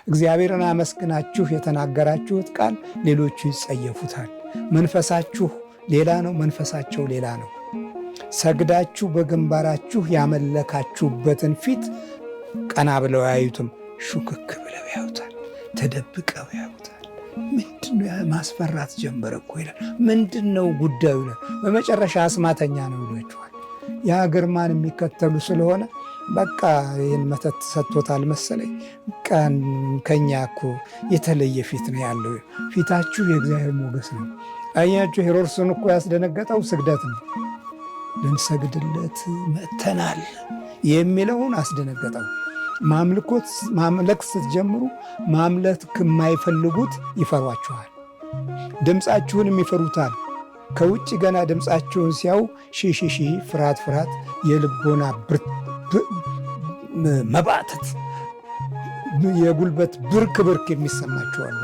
እግዚአብሔርን አመስግናችሁ የተናገራችሁት ቃል ሌሎቹ ይጸየፉታል። መንፈሳችሁ ሌላ ነው፣ መንፈሳቸው ሌላ ነው። ሰግዳችሁ በግንባራችሁ ያመለካችሁበትን ፊት ቀና ብለው ያዩትም፣ ሹክክ ብለው ያዩታል፣ ተደብቀው ያዩታል። ምንድነው? ማስፈራት ጀመረ እኮ ይላል። ምንድነው ጉዳዩ? በመጨረሻ አስማተኛ ነው ይሏቸዋል። ያ ግርማን የሚከተሉ ስለሆነ በቃ ይህን መተት ሰጥቶታል መሰለኝ፣ ከኛ እኮ የተለየ ፊት ነው ያለው፣ ፊታችሁ የእግዚአብሔር ሞገስ ነው። አያችሁ፣ ሄሮድስን እኮ ያስደነገጠው ስግደት ነው። ልንሰግድለት መጥተናል የሚለውን አስደነገጠው። ማምለክ ስትጀምሩ ማምለክ የማይፈልጉት ይፈሯችኋል፣ ድምፃችሁንም ይፈሩታል። ከውጭ ገና ድምፃችሁን ሲያው ሺ ፍርሃት፣ የልቦና መባተት፣ የጉልበት ብርክ የሚሰማችኋሉ።